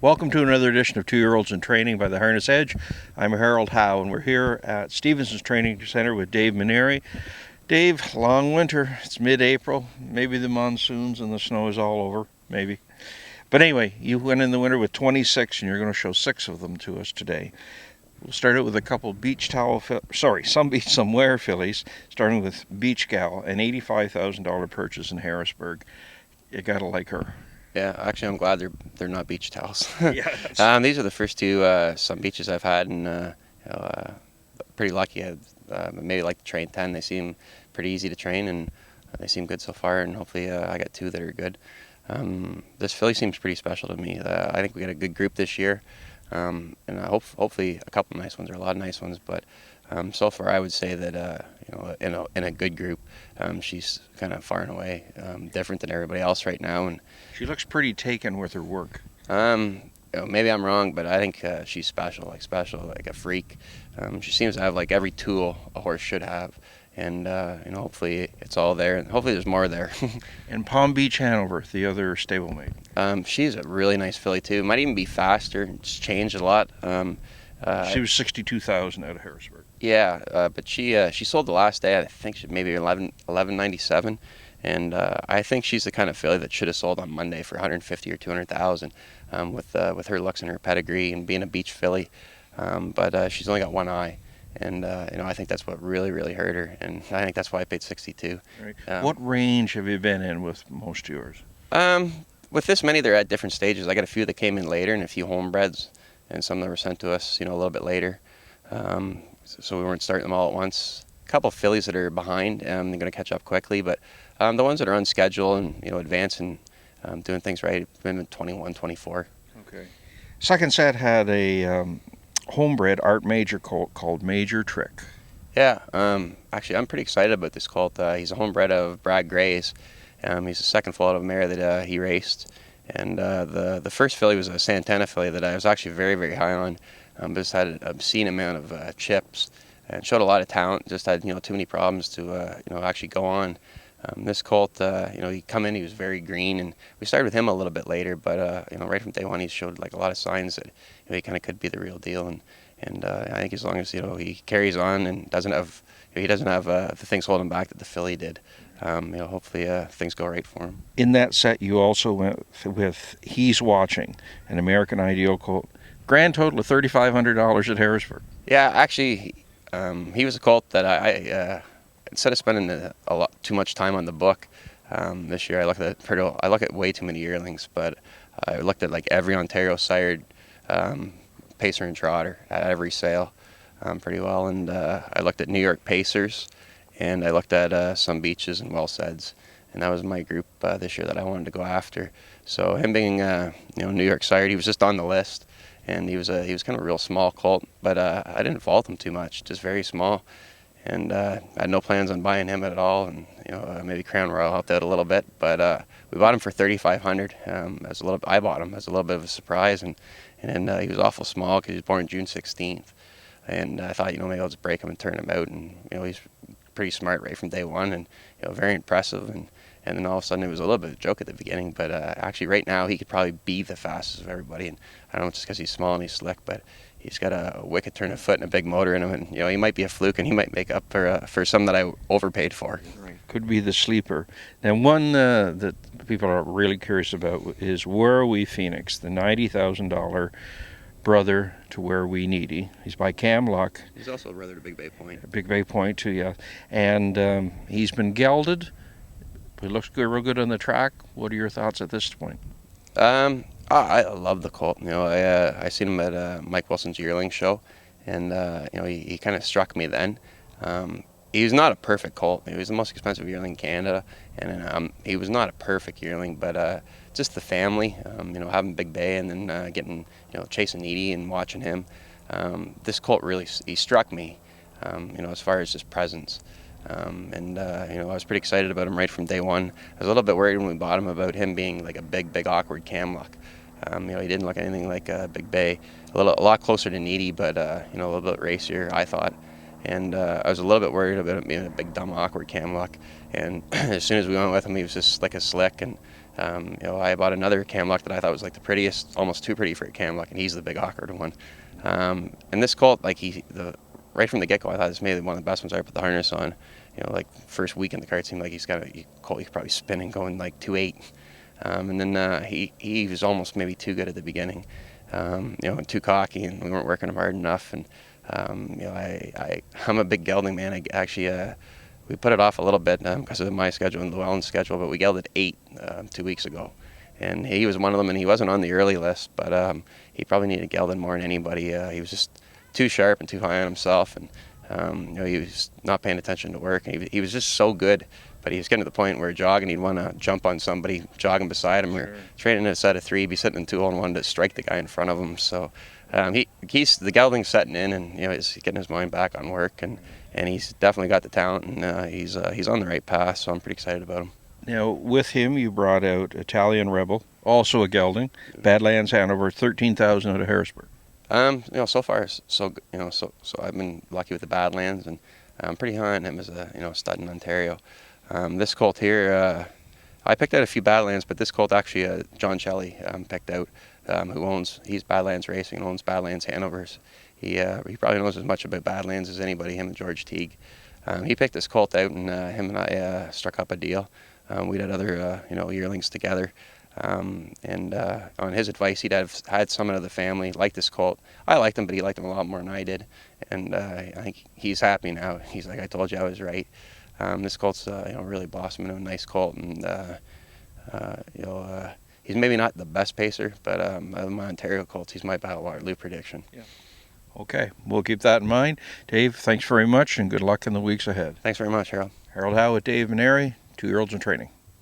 Welcome to another edition of 2-Year-Olds in Training by the Harness Edge. I'm Harold Howe, and we're here at Stevenson's Training Center with Dave Menary. Dave, long winter. It's mid-April. Maybe the monsoons and the snow is all over, maybe. But anyway, you went in the winter with 26, and you're going to show 6 of them to us today. We'll start out with a couple some wear fillies, starting with Beach Gal, an $85,000 purchase in Harrisburg. You gotta like her. Yeah, actually, I'm glad they're not beach towels. Yeah. These are the first two some beaches I've had, and pretty lucky. I maybe like to train 10. They seem pretty easy to train, and they seem good so far. And hopefully, I got 2 that are good. This filly seems pretty special to me. I think we got a good group this year, and hopefully a couple nice ones or a lot of nice ones. But so far, I would say that in a good group, she's kind of far and away different than everybody else right now. And She looks pretty taken with her work. maybe I'm wrong, but I think she's special, like a freak. She seems to have like every tool a horse should have, and hopefully it's all there, and hopefully there's more there. And Palm Beach Hanover, the other stablemate. She's a really nice filly too. Might even be faster. It's changed a lot. She was 62,000 out of Harrisburg. Yeah, but she sold the last day. I think she maybe 11.97, and I think she's the kind of filly that should have sold on Monday for 150 or 200,000, with her looks and her pedigree and being a beach filly. But she's only got one eye, and I think that's what really hurt her, and I think that's why I paid 62. Right. What range have you been in with most of yours? With this many, they're at different stages. I got a few that came in later, and a few homebreds, and some that were sent to us, a little bit later. So we weren't starting them all at once. A couple of fillies that are behind, they're going to catch up quickly, but the ones that are on schedule and advancing, doing things right, been 21, 24. Okay. Second set had a homebred Art Major colt called Major Trick. Yeah, actually I'm pretty excited about this colt. He's a homebred of Brad Gray's. He's the second foal out of a mare that he raced, and the first filly was a Santana filly that I was actually very high on. But just had an obscene amount of chips and showed a lot of talent. Just had too many problems to actually go on. This colt, he come in, he was very green, and we started with him a little bit later. But right from day one, he showed like a lot of signs that he kind of could be the real deal. And I think as long as he carries on and doesn't have the things holding him back that the filly did, hopefully things go right for him. In that set, you also went with He's Watching, an American Ideal colt. Grand total of $3,500 at Harrisburg. Yeah, actually, he was a colt that I instead of spending a lot too much time on the book this year, I look at way too many yearlings, but I looked at like every Ontario sired pacer and trotter at every sale pretty well, and I looked at New York Pacers, and I looked at some beaches and Wellseds, and that was my group this year that I wanted to go after. So him being New York sired, he was just on the list. And he was kind of a real small colt, but I didn't fault him too much, just very small, and I had no plans on buying him at all. And maybe Crown Royal helped out a little bit, but we bought him for $3,500. I bought him as a little bit of a surprise, and he was awful small because he was born June 16th, and I thought maybe I'll just break him and turn him out, and he's pretty smart right from day one, and very impressive. And then all of a sudden it was a little bit of a joke at the beginning, but actually right now he could probably be the fastest of everybody. And I don't know, just because he's small and he's slick, but he's got a wicked turn of foot and a big motor in him. And he might be a fluke, and he might make up for some that I overpaid for. Right. Could be the sleeper. And one that people are really curious about is Where Are We Phoenix, the $90,000 brother to Where We Needy. He's by Cam Luck. He's also a brother to Big Bay Point. Big Bay Point too, yeah. And he's been gelded. He looks good, real good on the track. What are your thoughts at this point? I love the colt. I seen him at Mike Wilson's yearling show, and he kind of struck me then. He's not a perfect colt. He was the most expensive yearling in Canada, and he was not a perfect yearling, but just the family, having Big Bay and then getting, chasing Needy and watching him. This colt really, he struck me, as far as just presence. I was pretty excited about him right from day one. I was a little bit worried when we bought him about him being like a big awkward Cam Luck. He didn't look anything like Big Bay. A lot closer to Needy, but a little bit racier, I thought. And I was a little bit worried about him being a big dumb awkward Cam Luck. And as soon as we went with him, he was just like a slick, and I bought another camluck that I thought was like the prettiest, almost too pretty for a camluck, and he's the big awkward one. And this colt, like right from the get-go, I thought this may be one of the best ones I ever put the harness on. Like first week in the car, it seemed like he's got a colt you could probably spinning going like 2.8. And then he was almost maybe too good at the beginning, and too cocky, and we weren't working him hard enough. And I'm a big gelding man. I actually we put it off a little bit because of my schedule and Llewellyn's schedule, but we gelded 8 2 weeks ago. And he was one of them, and he wasn't on the early list, but he probably needed gelding more than anybody. He was just too sharp and too high on himself, and he was not paying attention to work. And he was just so good, but he was getting to the point where jogging, he'd want to jump on somebody jogging beside him, or training a set of 3, be sitting in 2-on-1 to strike the guy in front of him. So he's the gelding's setting in, and he's getting his mind back on work, and he's definitely got the talent, and he's on the right path. So I'm pretty excited about him. Now, with him, you brought out Italian Rebel, also a gelding, Badlands Hanover, 13,000 out of Harrisburg. So far, so I've been lucky with the Badlands, and I'm pretty high on him as a stud in Ontario. This colt here, I picked out a few Badlands, but this colt actually John Shelley picked out, he's Badlands Racing and owns Badlands Hanovers. He probably knows as much about Badlands as anybody, him and George Teague. He picked this colt out, and him and I struck up a deal. We'd had other yearlings together. And on his advice, he'd had someone of the family like this colt. I liked him, but he liked him a lot more than I did. And I think he's happy now. He's like, I told you I was right. This colt's really blossoming, a nice colt, and he's maybe not the best pacer, but of my Ontario colts, he's my Battle Waterloo prediction. Yeah. Okay, we'll keep that in mind. Dave, thanks very much, and good luck in the weeks ahead. Thanks very much, Harold. Harold Howe with Dave Menary, 2-year-olds in training.